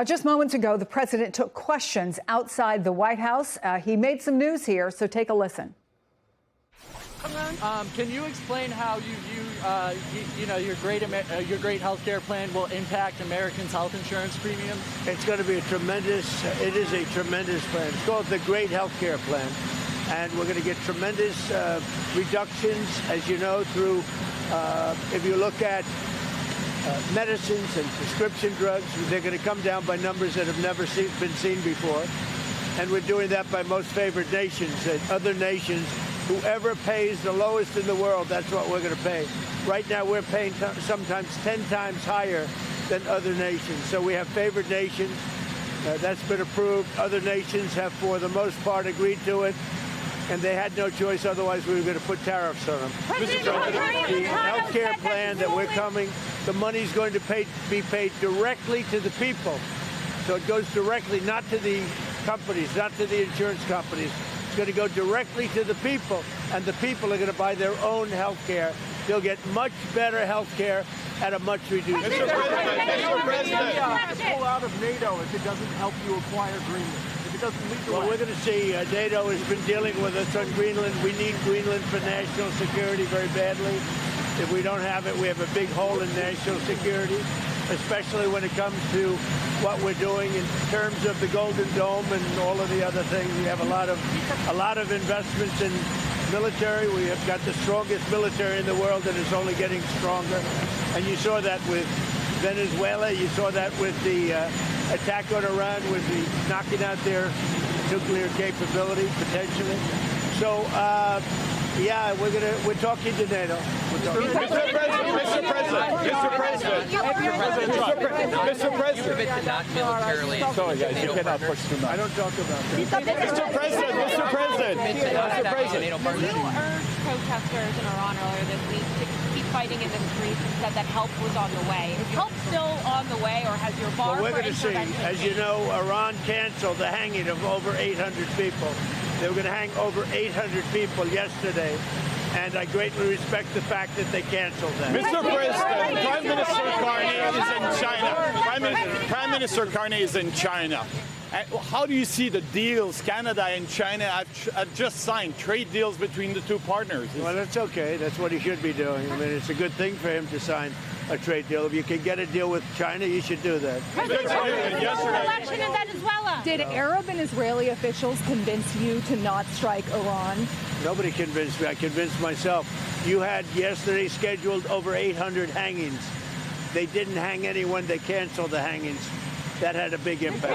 Just moments ago, the president took questions outside the White House. He made some news here, so take a listen. Can you explain how you view, your great health care plan will impact Americans' health insurance premiums? It's going to be it is a tremendous plan. It's called the Great Health Care Plan. And we're going to get tremendous reductions, as you know, through, if you look at medicines and prescription drugs, they're going to come down by numbers that have never been seen before. And we're doing that by most favored nations. Other nations, whoever pays the lowest in the world, that's what we're going to pay. Right now, we're paying sometimes 10 times higher than other nations. So we have favored nations. That's been approved. Other nations have, for the most part, agreed to it. And they had no choice, otherwise we were going to put tariffs on them. The health care plan that we're coming, the money's going to be paid directly to the people. So it goes directly, not to the companies, not to the insurance companies. It's going to go directly to the people, and the people are going to buy their own health care. They'll get much better health care at a much reduced Mr. President, pull out of NATO if it doesn't help you acquire Greenland. Well, we're going to see. NATO has been dealing with us on Greenland. We need Greenland for national security very badly. If we don't have it, we have a big hole in national security, especially when it comes to what we're doing in terms of the Golden Dome and all of the other things. We have a lot of investments in military. We have got the strongest military in the world, and it's only getting stronger. And you saw that with Venezuela. You saw that with the attack on Iran, with the knocking out their nuclear capability potentially. So, yeah, we're talking to NATO. Mr. President. Not militarily. Sorry, guys, you cannot push too much. I don't talk about that. Mr. President. You urged protesters in Iran earlier this week to keep fighting in the streets and said that help was on the way. Is help still on the way, or has your bar Well, we're for going to see. intervention As you changed? know, Iran canceled the hanging of over 800 people. They were going to hang over 800 people yesterday, and I greatly respect the fact that they canceled that. Mr. President, Prime Minister Carney is in China. Prime Minister Carney is in China. How do you see the deals? Canada and China have just signed trade deals between the two partners. Well, that's okay. That's what he should be doing. I mean, it's a good thing for him to sign a trade deal. If you can get a deal with China, you should do that. Election in Venezuela. Did Arab and Israeli officials convince you to not strike Iran? Nobody convinced me. I convinced myself. You had yesterday scheduled over 800 hangings. They didn't hang anyone. They canceled the hangings. That had a big impact.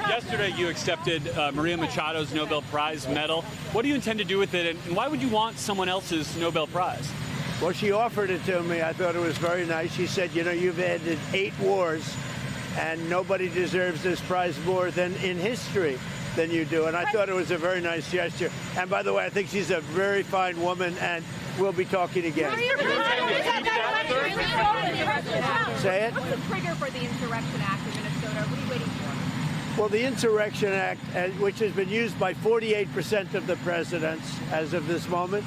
Yesterday you accepted Maria Machado's Nobel Prize medal. What do you intend to do with it, and why would you want someone else's Nobel Prize? Well, she offered it to me. I thought it was very nice. She said, you know, you've ended 8 wars, and nobody deserves this prize more than in history than you do. And I thought it was a very nice gesture. And by the way, I think she's a very fine woman, and we'll be talking again. Say it? What's the trigger for the Insurrection Act in Minnesota? What are you waiting for? Well, the Insurrection Act, which has been used by 48% of the presidents as of this moment,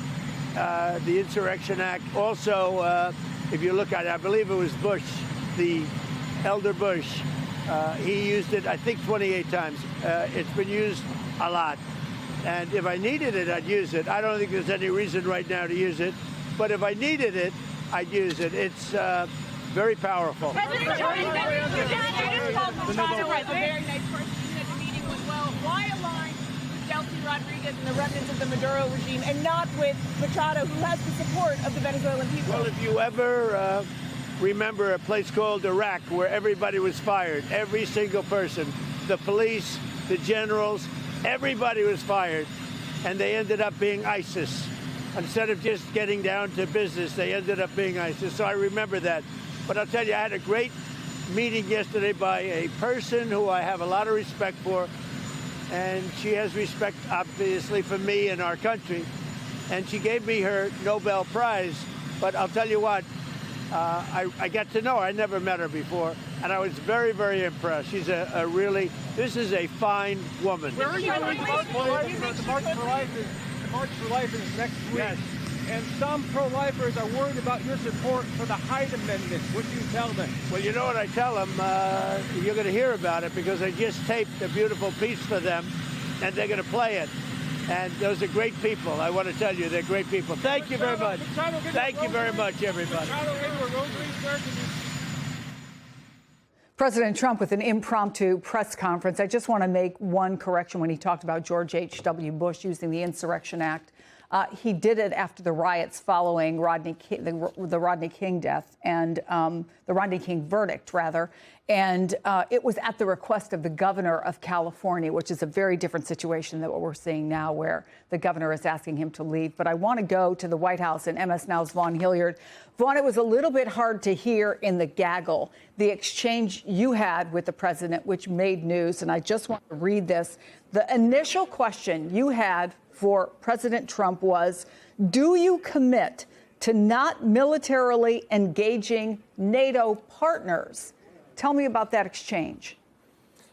the Insurrection Act also, if you look at it, I believe it was Bush, the elder Bush, he used it, I think, 28 times. It's been used a lot. And if I needed it, I'd use it. I don't think there's any reason right now to use it. But if I needed it, I'd use it. It's very powerful. President Joe Biden called Machado a very nice person. He said the meeting went well. Why align with Delcy Rodriguez and the remnants of the Maduro regime and not with Machado, who has the support of the Venezuelan people? Well, if you ever remember a place called Iraq where everybody was fired, every single person, the police, the generals, everybody was fired, and they ended up being ISIS. Instead of just getting down to business, they ended up being ISIS. So I remember that. But I'll tell you, I had a great meeting yesterday by a person who I have a lot of respect for, and she has respect, obviously, for me and our country. And she gave me her Nobel Prize. But I'll tell you what, I got to know her. I never met her before, and I was very, very impressed. She's a really, this is a fine woman. Where are you going to march for life? The March for Life is next week. Yes. and some pro-lifers are worried about your support for the Hyde Amendment. What do you tell them? Well, you know what I tell them? You're going to hear about it because I just taped a beautiful piece for them, and they're going to play it. And those are great people. I want to tell you, they're great people. Thank you very much. Thank you very much, everybody. President Trump with an impromptu press conference. I just want to make one correction when he talked about George H.W. Bush using the Insurrection Act. He did it after the riots following the Rodney King death and the Rodney King verdict, rather. And it was at the request of the governor of California, which is a very different situation than what we're seeing now, where the governor is asking him to leave. But I want to go to the White House and MS Now's Vaughn Hilliard. Vaughn, it was a little bit hard to hear in the gaggle the exchange you had with the president, which made news. And I just want to read this. The initial question you had for President Trump was, do you commit to not militarily engaging NATO partners? Tell me about that exchange.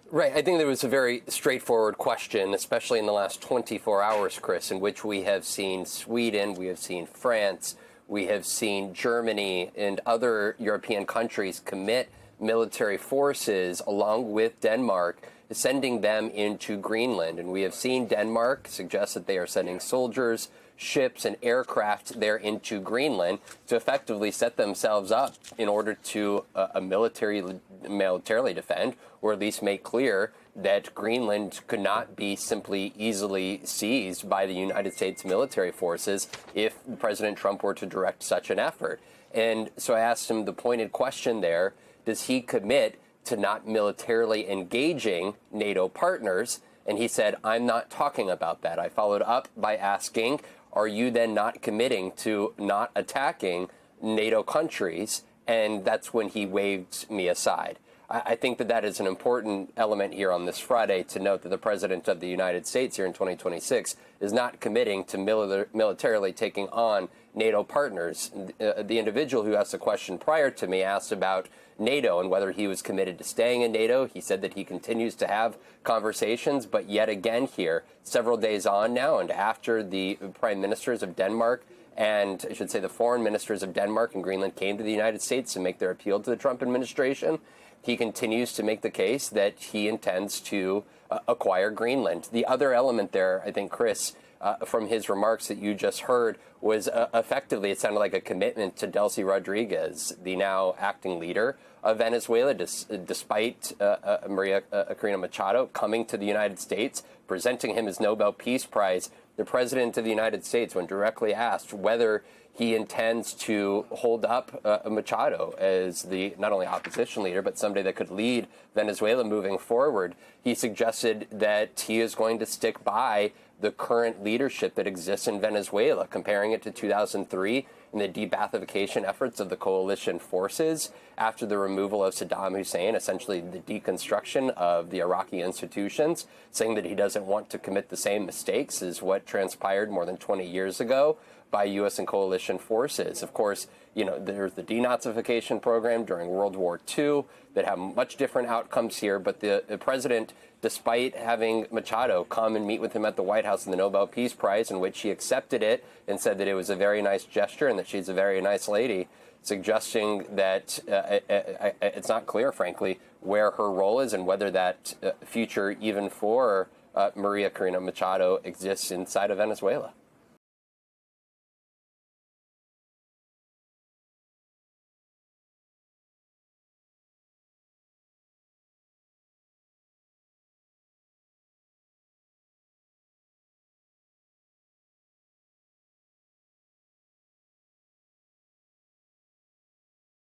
Right. I think there was a very straightforward question, especially in the last 24 hours, Chris, in which we have seen Sweden, we have seen France, we have seen Germany and other European countries commit military forces along with Denmark, sending them into Greenland. And we have seen Denmark suggest that they are sending soldiers, ships, and aircraft there into Greenland to effectively set themselves up in order to militarily defend, or at least make clear that Greenland could not be simply easily seized by the United States military forces if President Trump were to direct such an effort. And so I asked him the pointed question there, does he commit to not militarily engaging NATO partners? And he said, I'm not talking about that. I followed up by asking, are you then not committing to not attacking NATO countries? And that's when he waved me aside. I think that that is an important element here on this Friday to note that the President of the United States here in 2026 is not committing to militarily taking on NATO partners. The individual who asked the question prior to me asked about NATO and whether he was committed to staying in NATO. He said that he continues to have conversations, but yet again here, several days on now, and after the prime ministers of Denmark and I should say the foreign ministers of Denmark and Greenland came to the United States to make their appeal to the Trump administration, he continues to make the case that he intends to acquire Greenland. The other element there, I think, Chris, from his remarks that you just heard was effectively, it sounded like a commitment to Delcy Rodriguez, the now acting leader of Venezuela, despite Maria Corina Machado coming to the United States, presenting him his Nobel Peace Prize. The president of the United States, when directly asked whether he intends to hold up Machado as the not only opposition leader, but somebody that could lead Venezuela moving forward, he suggested that he is going to stick by the current leadership that exists in Venezuela, comparing it to 2003 and the de-Baathification efforts of the coalition forces after the removal of Saddam Hussein, essentially the deconstruction of the Iraqi institutions, saying that he doesn't want to commit the same mistakes as what transpired more than 20 years ago by U.S. and coalition forces. Of course, you know, there's the denazification program during World War II that have much different outcomes here, but the president, despite having Machado come and meet with him at the White House in the Nobel Peace Prize, in which he accepted it and said that it was a very nice gesture and that she's a very nice lady, suggesting that it's not clear, frankly, where her role is and whether that future, even for Maria Corina Machado, exists inside of Venezuela.